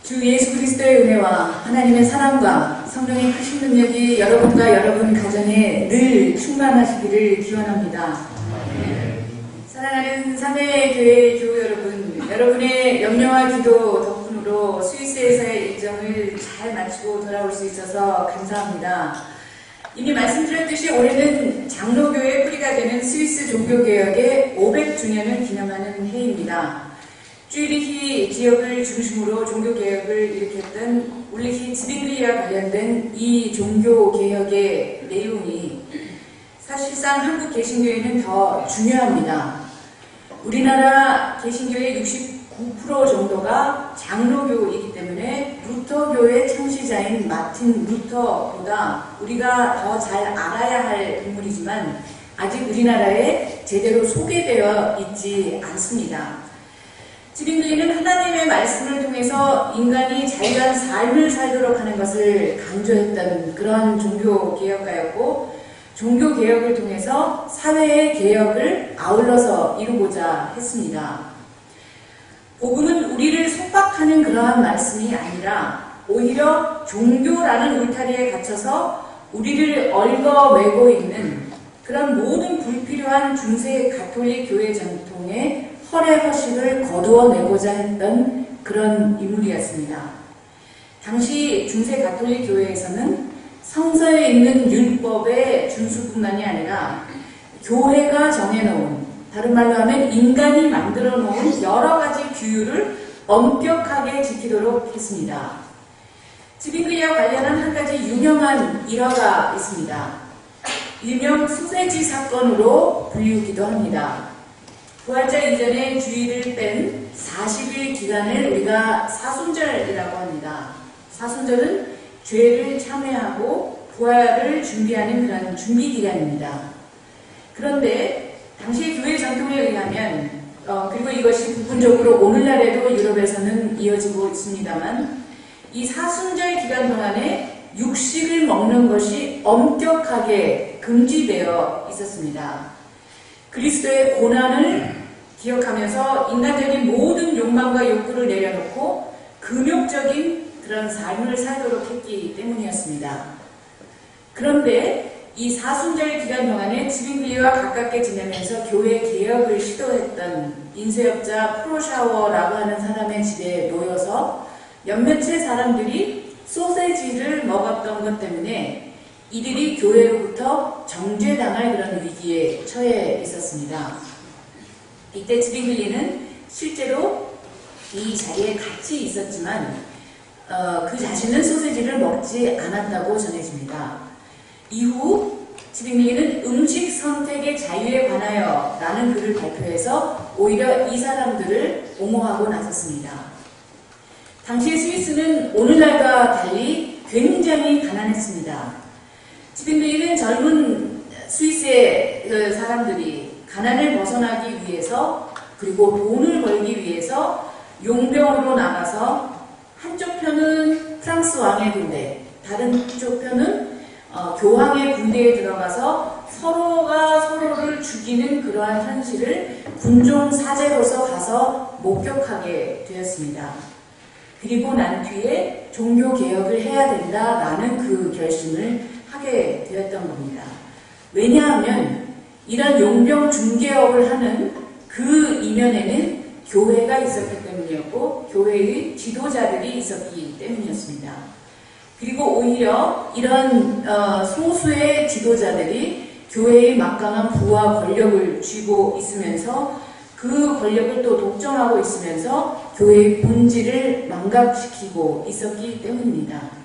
주 예수 그리스도의 은혜와 하나님의 사랑과 성령의 크신 능력이 여러분과 여러분 가정에 늘 충만하시기를 기원합니다. 사랑하는 삼회교회 교우 여러분, 여러분의 염려와 기도 덕분으로 스위스에서의 일정을 잘 마치고 돌아올 수 있어서 감사합니다. 이미 말씀드렸듯이 올해는 장로교회 뿌리가 되는 스위스 종교개혁의 500주년을 기념하는 해입니다. 쭈리히 지역을 중심으로 종교개혁을 일으켰던 울리히 즈빙글리와 관련된 이 종교개혁의 내용이 사실상 한국 개신교회는 더 중요합니다. 우리나라 개신교의 69% 정도가 장로교이기 때문에 루터교의 창시자인 마틴 루터보다 우리가 더 잘 알아야 할 인물이지만 아직 우리나라에 제대로 소개되어 있지 않습니다. 즈빙글리는 하나님의 말씀을 통해서 인간이 자유한 삶을 살도록 하는 것을 강조했던 그런 종교개혁가였고, 종교개혁을 통해서 사회의 개혁을 아울러서 이루고자 했습니다. 복음은 우리를 속박하는 그러한 말씀이 아니라 오히려 종교라는 울타리에 갇혀서 우리를 얽어매고 있는 그런 모든 불필요한 중세 가톨릭 교회 전통의 허례허식을 거두어내고자 했던 그런 인물이었습니다. 당시 중세 가톨릭 교회에서는 성서에 있는 율법의 준수뿐만이 아니라 교회가 정해놓은, 다른 말로 하면 인간이 만들어 놓은 여러 가지 규율을 엄격하게 지키도록 했습니다. 즈빙글리와 관련한 한 가지 유명한 일화가 있습니다. 일명 소세지 사건으로 불리우기도 합니다. 부활절 이전에 주일을 뺀 40일 기간을 우리가 사순절이라고 합니다. 사순절은 죄를 참회하고 부활을 준비하는 그런 준비 기간입니다. 그런데 당시 교회 전통에 의하면 그리고 이것이 부분적으로 오늘날에도 유럽에서는 이어지고 있습니다만, 이 사순절 기간 동안에 육식을 먹는 것이 엄격하게 금지되어 있었습니다. 그리스도의 고난을 기억하면서 인간적인 모든 욕망과 욕구를 내려놓고 금욕적인 그런 삶을 살도록 했기 때문이었습니다. 그런데 이 사순절 기간 동안에 즈빙글리와 가깝게 지내면서 교회 개혁을 시도했던 인쇄업자 프로샤워라고 하는 사람의 집에 놓여서 몇몇의 사람들이 소세지를 먹었던 것 때문에 이들이 교회로부터 정죄당할 그런 위기에 처해 있었습니다. 이때 즈빙글리는 실제로 이 자리에 같이 있었지만 그 자신은 소세지를 먹지 않았다고 전해집니다. 이후 즈빙글리는 음식 선택의 자유에 관하여 라는 글을 발표해서 오히려 이 사람들을 옹호하고 나섰습니다. 당시 스위스는 오늘날과 달리 굉장히 가난했습니다. 즈빙글리는 젊은 스위스의 사람들이 가난을 벗어나기 위해서, 그리고 돈을 벌기 위해서 용병으로 나가서 한쪽 편은 프랑스 왕의 군대, 다른 한쪽 편은 교황의 군대에 들어가서 서로가 서로를 죽이는 그러한 현실을 군종 사제로서 가서 목격하게 되었습니다. 그리고 난 뒤에 종교개혁을 해야 된다라는 그 결심을 하게 되었던 겁니다. 왜냐하면 이런 용병 중개업을 하는 그 이면에는 교회가 있었기 때문이었고 교회의 지도자들이 있었기 때문이었습니다. 그리고 오히려 이런 소수의 지도자들이 교회의 막강한 부와 권력을 쥐고 있으면서 그 권력을 또 독점하고 있으면서 교회의 본질을 망각시키고 있었기 때문입니다.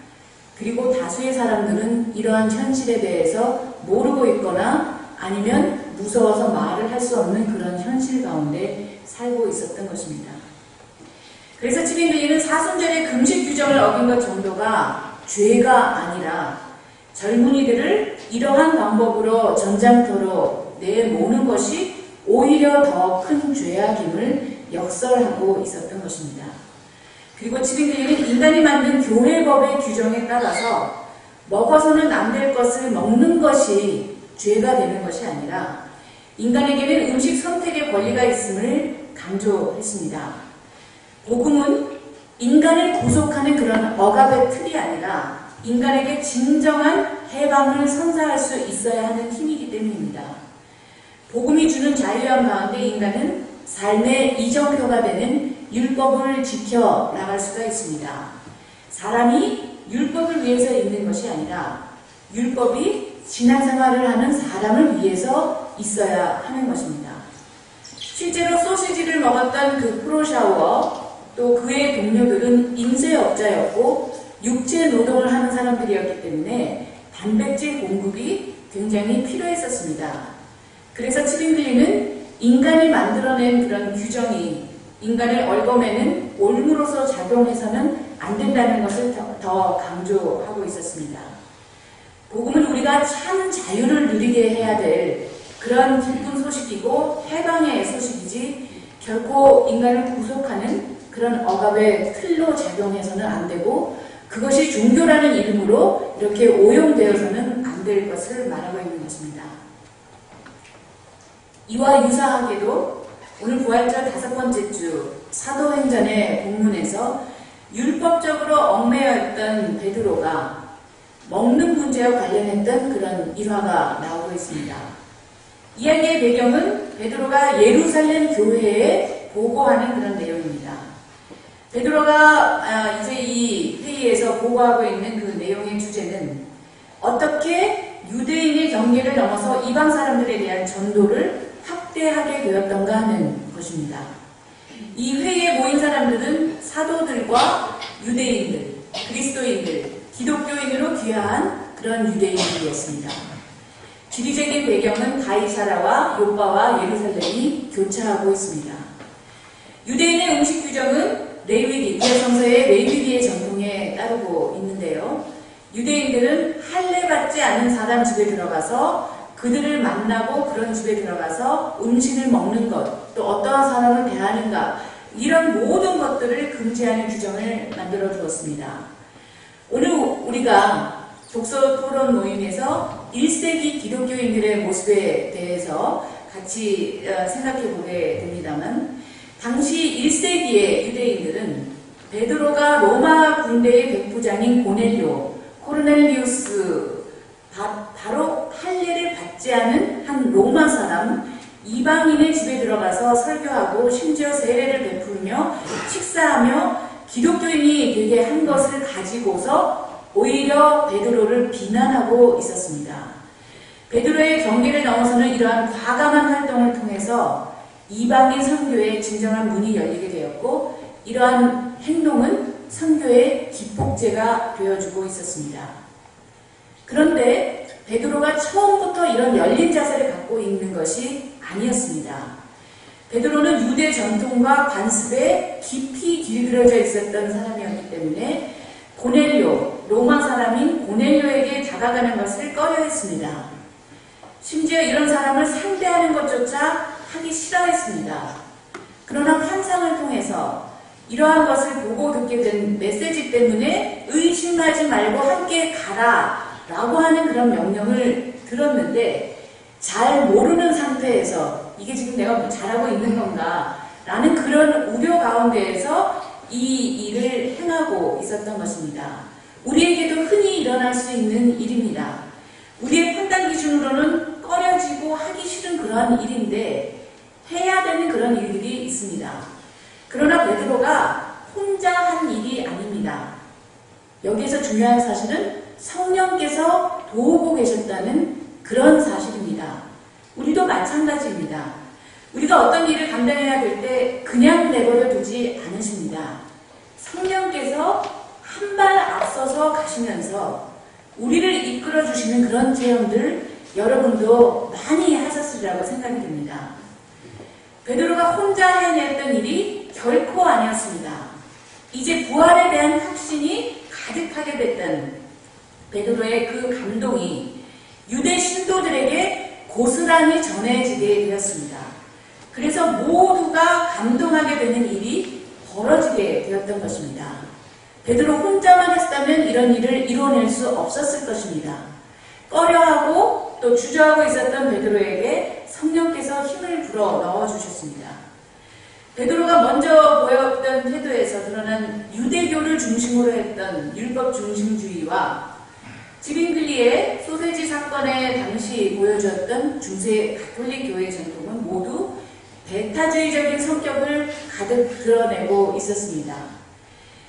그리고 다수의 사람들은 이러한 현실에 대해서 모르고 있거나 아니면 무서워서 말을 할 수 없는 그런 현실 가운데 살고 있었던 것입니다. 그래서 즈빙글리는 사순절의 금식 규정을 어긴 것 정도가 죄가 아니라 젊은이들을 이러한 방법으로 전장터로 내모는 것이 오히려 더 큰 죄악임을 역설하고 있었던 것입니다. 그리고 즈빙글리는 인간이 만든 교회법의 규정에 따라서 먹어서는 안 될 것을 먹는 것이 죄가 되는 것이 아니라 인간에게는 음식 선택의 권리가 있음을 강조했습니다. 복음은 인간을 구속하는 그런 억압의 틀이 아니라 인간에게 진정한 해방을 선사할 수 있어야 하는 힘이기 때문입니다. 복음이 주는 자유함 가운데 인간은 삶의 이정표가 되는 율법을 지켜 나갈 수가 있습니다. 사람이 율법을 위해서 있는 것이 아니라 율법이 신앙생활을 하는 사람을 위해서 있어야 하는 것입니다. 실제로 소시지를 먹었던 그 프로샤워 또 그의 동료들은 임세업자였고 육체 노동을 하는 사람들이었기 때문에 단백질 공급이 굉장히 필요했었습니다. 그래서 치빙들리는 인간이 만들어낸 그런 규정이 인간을 얽어매는 올무로서 작용해서는 안 된다는 것을 더 강조하고 있었습니다. 복음은 우리가 참 자유를 누리게 해야 될 그런 기쁜 소식이고 해방의 소식이지 결코 인간을 구속하는 그런 억압의 틀로 작용해서는 안 되고 그것이 종교라는 이름으로 이렇게 오용되어서는 안 될 것을 말하고 있는 것입니다. 이와 유사하게도 오늘 부활절 5번째 주 사도행전의 본문에서 율법적으로 얽매여 있던 베드로가 먹는 문제와 관련했던 그런 일화가 나오고 있습니다. 이야기의 배경은 베드로가 예루살렘 교회에 보고하는 그런 내용입니다. 베드로가 이제 이 회의에서 보고하고 있는 그 내용의 주제는 어떻게 유대인의 경계를 넘어서 이방 사람들에 대한 전도를 확대하게 되었던가 하는 것입니다. 이 회의에 모인 사람들은 사도들과 유대인들, 그리스도인들, 기독교인으로 귀화한 그런 유대인들이었습니다. 지리적인 배경은 가이사라와 욥바와 예루살렘이 교차하고 있습니다. 유대인의 음식 규정은 레위기, 구약성서의 레위기의 전통에 따르고 있는데요. 유대인들은 할례받지 않은 사람 집에 들어가서 그들을 만나고 그런 집에 들어가서 음식을 먹는 것, 또 어떠한 사람을 대하는가 이런 모든 것들을 금지하는 규정을 만들어 두었습니다. 오늘 우리가 독서 토론 모임에서 1세기 기독교인들의 모습에 대해서 같이 생각해 보게 됩니다만 당시 1세기의 유대인들은 베드로가 로마 군대의 백부장인 코르넬리우스 바로 할례를 받지 않은 한 로마 사람 이방인의 집에 들어가서 설교하고 심지어 세례를 베풀며 식사하며 기독교인이 되게 한 것을 가지고서 오히려 베드로를 비난하고 있었습니다. 베드로의 경계를 넘어서는 이러한 과감한 활동을 통해서 이방인 선교의 진정한 문이 열리게 되었고 이러한 행동은 선교의 기폭제가 되어주고 있었습니다. 그런데 베드로가 처음부터 이런 열린 자세를 갖고 있는 것이 아니었습니다. 베드로는 유대 전통과 관습에 깊이 길들여져 있었던 사람이었기 때문에 로마 사람인 고넬료에게 다가가는 것을 꺼려했습니다. 심지어 이런 사람을 상대하는 것조차 하기 싫어했습니다. 그러나 환상을 통해서 이러한 것을 보고 듣게 된 메시지 때문에 의심하지 말고 함께 가라 라고 하는 그런 명령을 들었는데 잘 모르는 상태에서 이게 지금 내가 잘하고 있는 건가 라는 그런 우려 가운데에서 이 일을 행하고 있었던 것입니다. 우리에게도 흔히 일어날 수 있는 일입니다. 우리의 판단 기준으로는 꺼려지고 하기 싫은 그러한 일인데 해야 되는 그런 일들이 있습니다. 그러나 베드로가 혼자 한 일이 아닙니다. 여기에서 중요한 사실은 성령께서 도우고 계셨다는 그런 사실입니다. 우리도 마찬가지입니다. 우리가 어떤 일을 감당해야 될 때 그냥 내버려 두지 않으십니다. 성령께서 한 발 앞서서 가시면서 우리를 이끌어 주시는 그런 체험들 여러분도 많이 하셨으리라고 생각이 듭니다. 베드로가 혼자 해냈던 일이 결코 아니었습니다. 이제 부활에 대한 확신이 가득하게 됐던 베드로의 그 감동이 유대 신도들에게 고스란히 전해지게 되었습니다. 그래서 모두가 감동하게 되는 일이 벌어지게 되었던 것입니다. 베드로 혼자만 했다면 이런 일을 이뤄낼 수 없었을 것입니다. 꺼려하고 또 주저하고 있었던 베드로에게 성령께서 힘을 불어 넣어주셨습니다. 베드로가 먼저 보였던 태도에서 드러난 유대교를 중심으로 했던 율법 중심주의와 지빙글리의 소세지 사건의 당시 보여주었던 중세 가톨릭 교회 전통은 모두 배타주의적인 성격을 가득 드러내고 있었습니다.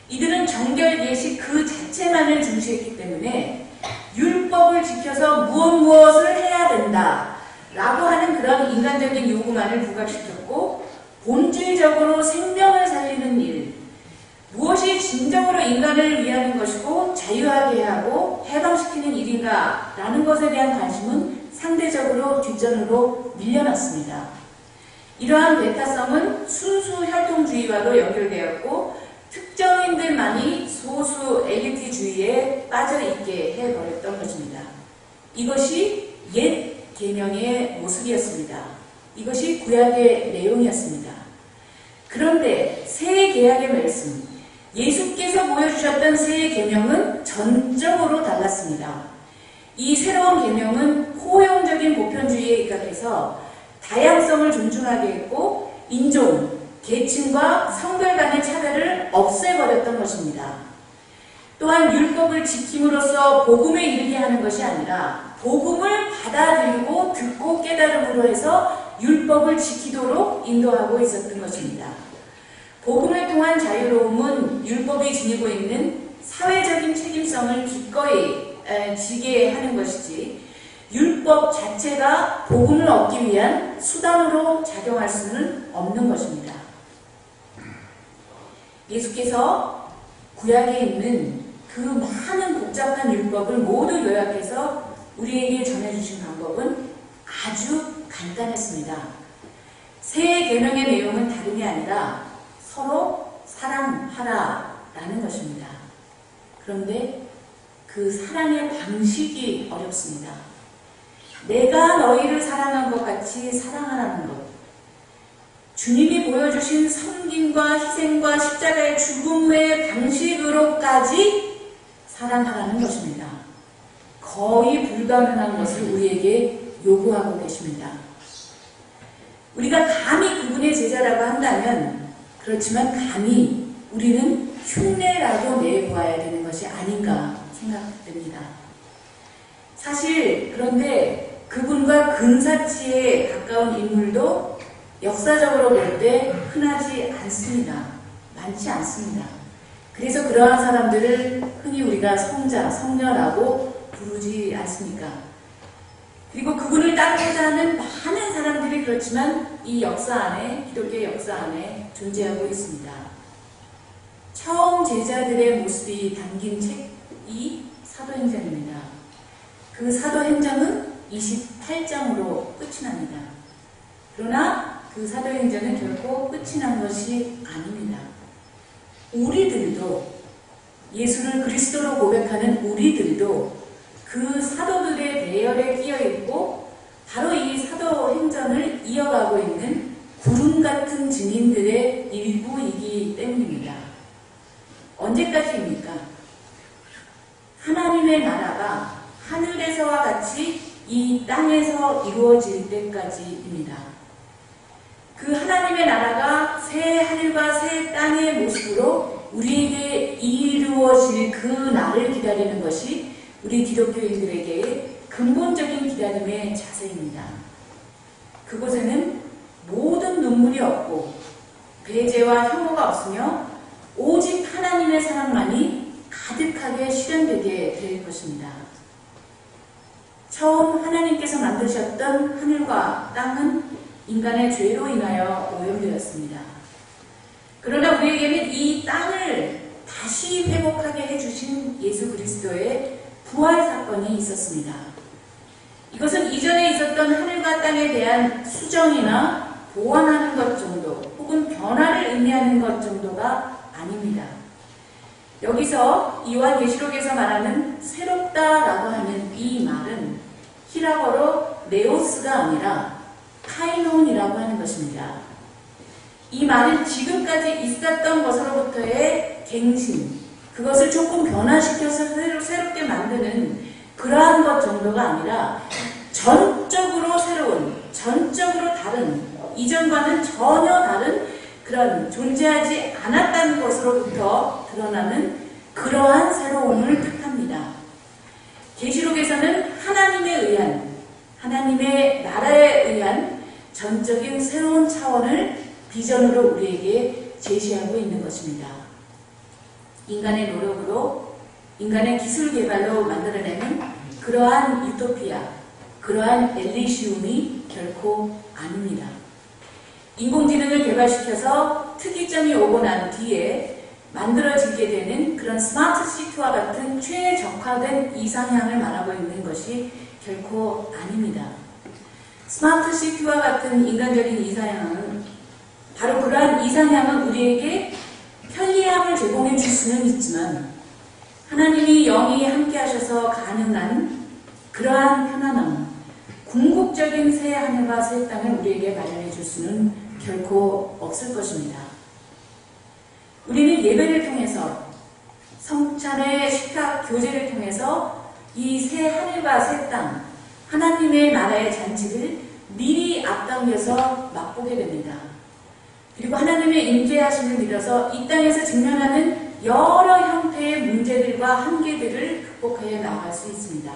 이들은 정결 예식 그 자체만을 중시했기 때문에 율법을 지켜서 무엇을 해야 된다 라고 하는 그런 인간적인 요구만을 부각시켰고, 본질적으로 생명을 살리는 일, 무엇이 진정으로 인간을 위하는 것이고 자유하게 하고 해방시키는 일인가 라는 것에 대한 관심은 상대적으로 뒷전으로 밀려났습니다. 이러한 배타성은 순수 혈통주의와도 연결되었고, 특정인들만이 소수 엘리트주의에 빠져있게 해버렸던 것입니다. 이것이 옛 계명의 모습이었습니다. 이것이 구약의 내용이었습니다. 그런데 새 계약의 말씀, 예수께서 보여주셨던 새 계명은 전적으로 달랐습니다. 이 새로운 계명은 포용적인 보편주의에 입각해서 다양성을 존중하게 했고, 인종, 계층과 성별 간의 차별을 없애버렸던 것입니다. 또한 율법을 지킴으로써 복음에 이르게 하는 것이 아니라 복음을 받아들이고 듣고 깨달음으로 해서 율법을 지키도록 인도하고 있었던 것입니다. 복음을 통한 자유로움은 율법이 지니고 있는 사회적인 책임성을 기꺼이 지게 하는 것이지, 율법 자체가 복음을 얻기 위한 수단으로 작용할 수는 없는 것입니다. 예수께서 구약에 있는 그 많은 복잡한 율법을 모두 요약해서 우리에게 전해주신 방법은 아주 간단했습니다. 새 계명의 내용은 다름이 아니라 서로 사랑하라 라는 것입니다. 그런데 그 사랑의 방식이 어렵습니다. 내가 너희를 사랑한 것 같이 사랑하라는 것. 주님이 보여주신 섬김과 희생과 십자가의 죽음의 방식으로까지 사랑하라는 것입니다. 거의 불가능한 것을 우리에게 요구하고 계십니다. 우리가 감히 그분의 제자라고 한다면, 그렇지만 감히 우리는 흉내라도 내보아야 되는 것이 아닌가 생각됩니다. 사실 그런데 그분과 근사치에 가까운 인물도 역사적으로 볼 때 흔하지 않습니다. 많지 않습니다. 그래서 그러한 사람들을 흔히 우리가 성자, 성녀라고 부르지 않습니까? 그리고 그분을 따르고자 하는 많은 사람들이 그렇지만 이 역사 안에, 기독교의 역사 안에 존재하고 있습니다. 처음 제자들의 모습이 담긴 책이 사도행전입니다. 그 사도행전은 28장으로 끝이 납니다. 그러나 그 사도행전은 결코 끝이 난 것이 아닙니다. 우리들도, 예수를 그리스도로 고백하는 우리들도 그 사도들의 대열에 끼어있고 바로 이 사도행전을 이어가고 있는 구름 같은 증인들의 일부이기 때문입니다. 언제까지입니까? 하나님의 나라가 하늘에서와 같이 이 땅에서 이루어질 때까지입니다. 그 하나님의 나라가 새 하늘과 새 땅의 모습으로 우리에게 이루어질 그 날을 기다리는 것이 우리 기독교인들에게 근본적인 기다림의 자세입니다. 그곳에는 모든 눈물이 없고 배제와 혐오가 없으며 오직 하나님의 사랑만이 가득하게 실현되게 될 것입니다. 처음 하나님께서 만드셨던 하늘과 땅은 인간의 죄로 인하여 오염되었습니다. 그러나 우리에게는 이 땅을 다시 회복하게 해주신 예수 그리스도의 부활 사건이 있었습니다. 이것은 이전에 있었던 하늘과 땅에 대한 수정이나 보완하는 것 정도, 혹은 변화를 의미하는 것 정도가 아닙니다. 여기서 요한계시록에서 말하는 새롭다라고 하는 이 말은 히라거로 네오스가 아니라 카이논이라고 하는 것입니다. 이 말은 지금까지 있었던 것으로부터의 갱신, 그것을 조금 변화시켜서 새롭게 만드는 그러한 것 정도가 아니라 전적으로 새로운, 전적으로 다른, 이전과는 전혀 다른 그런 존재하지 않았다는 것으로부터 드러나는 그러한 새로움을 뜻합니다. 계시록에서는 하나님에 의한, 하나님의 나라에 의한 전적인 새로운 차원을 비전으로 우리에게 제시하고 있는 것입니다. 인간의 노력으로, 인간의 기술 개발로 만들어내는 그러한 유토피아, 그러한 엘리시움이 결코 아닙니다. 인공지능을 개발시켜서 특이점이 오고 난 뒤에 만들어지게 되는 그런 스마트 시티와 같은 최적화된 이상향을 말하고 있는 것이 결코 아닙니다. 스마트 시티와 같은 인간적인 이상향은 바로 그러한 이상향은 우리에게 편리함을 제공해 줄 수는 있지만 하나님이 영이 함께 하셔서 가능한 그러한 편안함, 궁극적인 새 하늘과 새 땅을 우리에게 마련해 줄 수는 결코 없을 것입니다. 우리는 예배를 통해서 성찬의 식탁 교제를 통해서 이 새 하늘과 새 땅, 하나님의 나라의 잔치를 미리 앞당겨서 맛보게 됩니다. 그리고 하나님의 임재하심을 믿어서 이 땅에서 직면하는 여러 형태의 문제들과 한계들을 극복하여 나아갈 수 있습니다.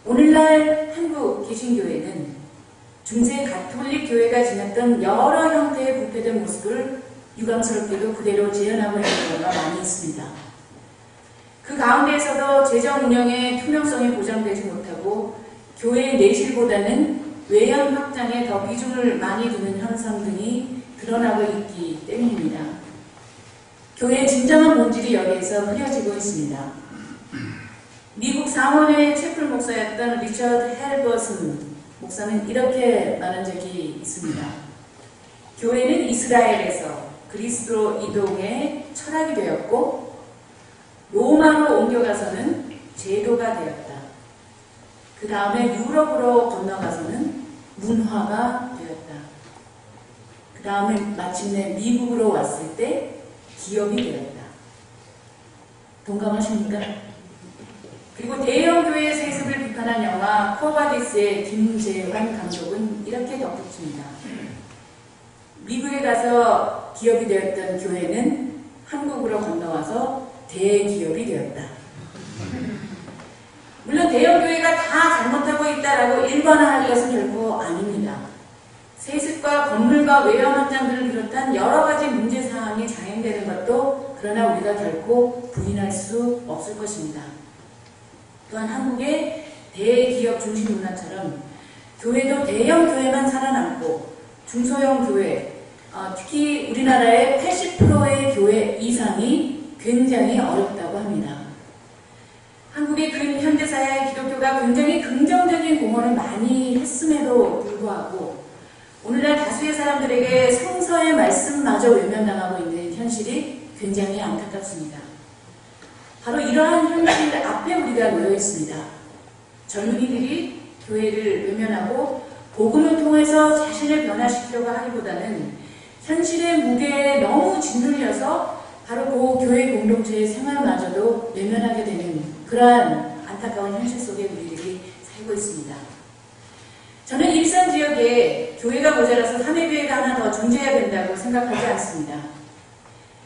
오늘날 한국 개신교회는 중세 가톨릭 교회가 지녔던 여러 형태의 부패된 모습을 유감스럽게도 그대로 재현하고 있는 경우가 많이 있습니다. 그 가운데에서도 재정 운영의 투명성이 보장되지 못하고 교회의 내실보다는 외형 확장에 더 비중을 많이 두는 현상 등이 드러나고 있기 때문입니다. 교회의 진정한 본질이 여기에서 흐려지고 있습니다. 미국 상원의 채플 목사였던 리처드 헬버슨 목사는 이렇게 말한 적이 있습니다. 교회는 이스라엘에서 그리스도로 이동의 철학이 되었고 로마로 옮겨가서는 제도가 되었다. 그 다음에 유럽으로 건너가서는 문화가 되었다. 그 다음에 마침내 미국으로 왔을 때 기업이 되었다. 동감하십니까? 그리고 대형교회 세습을 비판한 영화 코바디스의 김재환 감독은 이렇게 덧붙입니다. 미국에 가서 기업이 되었던 교회는 한국으로 건너와서 대기업이 되었다. 물론 대형교회가 다 잘못하고 있다라고 일반화할 것은 결코 아닙니다. 세습과 건물과 외형 확장들을 비롯한 여러 가지 문제사항이 장애되는 것도 그러나 우리가 결코 부인할 수 없을 것입니다. 또한 한국의 대기업 중심 문화처럼 교회도 대형 교회만 살아남고 중소형 교회, 특히 우리나라의 80%의 교회 이상이 굉장히 어렵다고 합니다. 한국의 근현대사회의 기독교가 굉장히 긍정적인 공헌을 많이 했음에도 불구하고 오늘날 다수의 사람들에게 성서의 말씀마저 외면당하고 있는 현실이 굉장히 안타깝습니다. 바로 이러한 현실 앞에 우리가 놓여 있습니다. 젊은이들이 교회를 외면하고 복음을 통해서 자신을 변화시키려고 하기보다는 현실의 무게에 너무 짓눌려서 바로 그 교회 공동체의 생활마저도 외면하게 되는 그러한 안타까운 현실 속에 우리들이 살고 있습니다. 저는 일산 지역에 교회가 모자라서 사내교회가 하나 더 존재해야 된다고 생각하지 않습니다.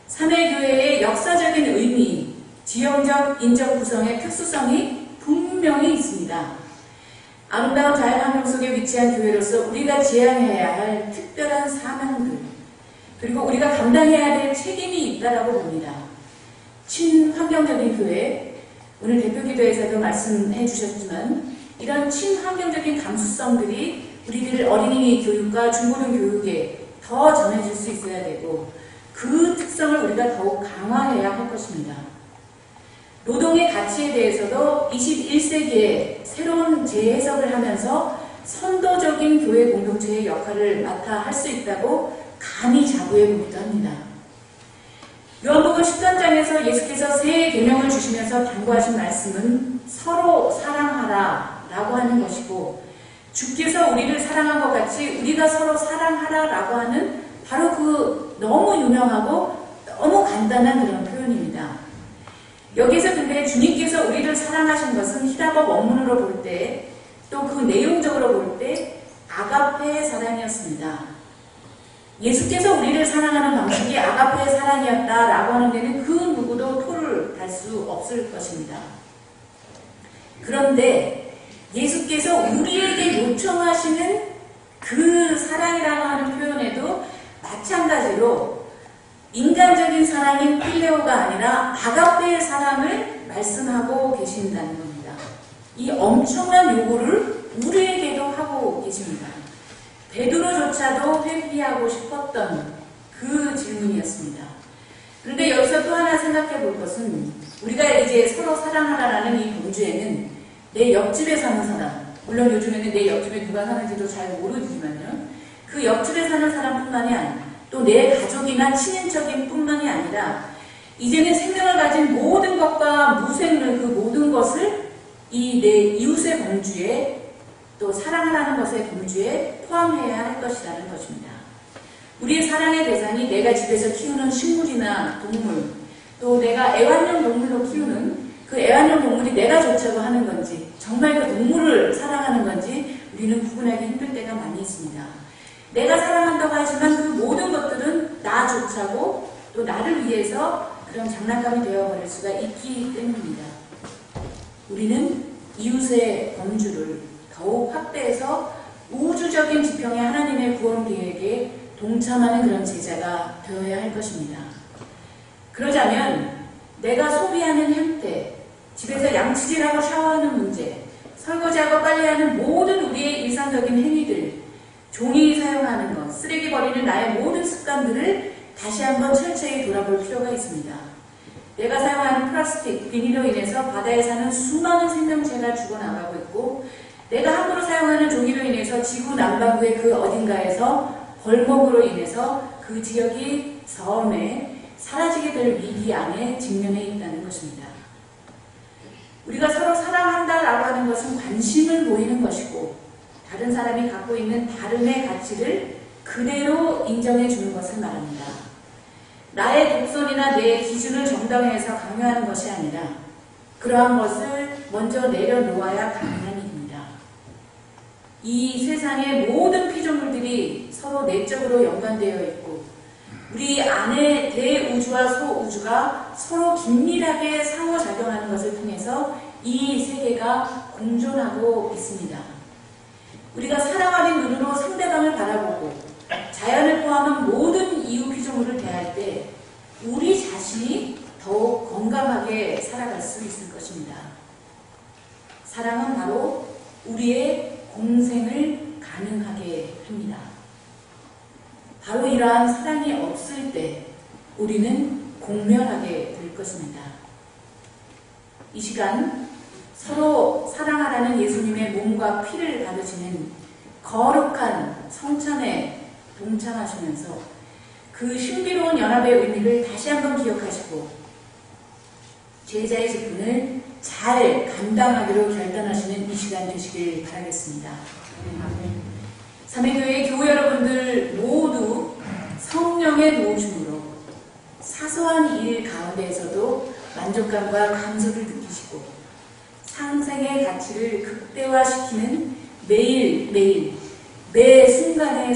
사내교회의 역사적인 의미, 지형적, 인적 구성의 특수성이 분명히 있습니다. 아름다운 자연환경 속에 위치한 교회로서 우리가 지향해야 할 특별한 사명들, 그리고 우리가 감당해야 될 책임이 있다고 봅니다. 친환경적인 교회, 오늘 대표기도에서도 말씀해 주셨지만 이런 친환경적인 감수성들이 우리들 어린이 교육과 중고등 교육에 더 전해질 수 있어야 되고 그 특성을 우리가 더욱 강화해야 할 것입니다. 노동의 가치에 대해서도 21세기에 새로운 재해석을 하면서 선도적인 교회 공동체의 역할을 맡아 할 수 있다고 감히 자부해 보기도 합니다. 요한복음 13장에서 예수께서 새 계명을 주시면서 당부하신 말씀은 서로 사랑하라 라고 하는 것이고 주께서 우리를 사랑한 것 같이 우리가 서로 사랑하라 라고 하는 바로 그 너무 유명하고 너무 간단한 그런 표현입니다. 여기서 근데 주님께서 우리를 사랑하신 것은 히라버 원문으로 볼 때 또 그 내용적으로 볼 때 아가페 사랑이었습니다. 예수께서 우리를 사랑하는 방식이 아가페의 사랑이었다라고 하는 데는 그 누구도 토를 달 수 없을 것입니다. 그런데 예수께서 우리에게 요청하시는 그 사랑이라고 하는 표현에도 마찬가지로 인간적인 사랑인 필레오가 아니라 아가페의 사랑을 말씀하고 계신다는 겁니다. 이 엄청난 요구를 우리에게도 하고 계십니다. 베드로조차도 회피하고 싶었던 그 질문이었습니다. 그런데 여기서 또 하나 생각해 볼 것은 우리가 이제 서로 사랑하라라는 이 본주에는 내 옆집에 사는 사람, 물론 요즘에는 내 옆집에 누가 사는지도 잘 모르지만요. 그 옆집에 사는 사람뿐만이 아니라 또 내 가족이나 친인척인 뿐만이 아니라 이제는 생명을 가진 모든 것과 무생을 그 모든 것을 이 내 이웃의 범주에 또 사랑하라는 것의 범주에 포함해야 할 것이라는 것입니다. 우리의 사랑의 대상이 내가 집에서 키우는 식물이나 동물, 또 내가 애완용 동물로 키우는 그 애완용 동물이 내가 좋자고 하는 건지 정말 그 동물을 사랑하는 건지 우리는 구분하기 힘들 때가 많이 있습니다. 내가 사랑한다고 하지만 그 모든 것들은 나 좋자고 또 나를 위해서 그런 장난감이 되어버릴 수가 있기 때문입니다. 우리는 이웃의 범주를 더욱 확대해서 우주적인 지평의 하나님의 구원 계획에 동참하는 그런 제자가 되어야 할 것입니다. 그러자면 내가 소비하는 형태, 집에서 양치질하고 샤워하는 문제, 설거지하고 빨래하는 모든 우리의 일상적인 행위들, 종이 사용하는 것, 쓰레기 버리는 나의 모든 습관들을 다시 한번 철저히 돌아볼 필요가 있습니다. 내가 사용하는 플라스틱, 비닐로 인해서 바다에 사는 수많은 생명체가 죽어나가고 있고 내가 함부로 사용하는 종이로 인해서 지구 남반구의 그 어딘가에서 벌목으로 인해서 그 지역이 섬에 사라지게 될 위기 안에 직면해 있다는 것입니다. 우리가 서로 사랑한다라고 하는 것은 관심을 보이는 것이고 다른 사람이 갖고 있는 다름의 가치를 그대로 인정해 주는 것을 말합니다. 나의 독선이나 내 기준을 정당화해서 강요하는 것이 아니라 그러한 것을 먼저 내려놓아야 가능한 일입니다. 이 세상의 모든 피조물들이 서로 내적으로 연관되어 있고 우리 안에 대우주와 소우주가 서로 긴밀하게 상호작용하는 것을 통해서 이 세계가 공존하고 있습니다. 우리가 사랑하는 눈으로 상대방을 바라보고 자연을 포함한 모든 이웃 피조물을 대할 때 우리 자신이 더욱 건강하게 살아갈 수 있을 것입니다. 사랑은 바로 우리의 공생을 가능하게 합니다. 바로 이러한 사랑이 없을 때 우리는 공멸하게 될 것입니다. 이 시간 서로 사랑하라는 예수님의 몸과 피를 받으시는 거룩한 성찬에 동참하시면서 그 신비로운 연합의 의미를 다시 한번 기억하시고 제자의 직분을 잘 감당하기로 결단하시는 이 시간 되시길 바라겠습니다. 삼위교회 교우 여러분들 모두 성령의 도우심으로 사소한 일 가운데에서도 만족감과 감사를 느끼시고 상생의 가치를 극대화시키는 매일매일 매 순간의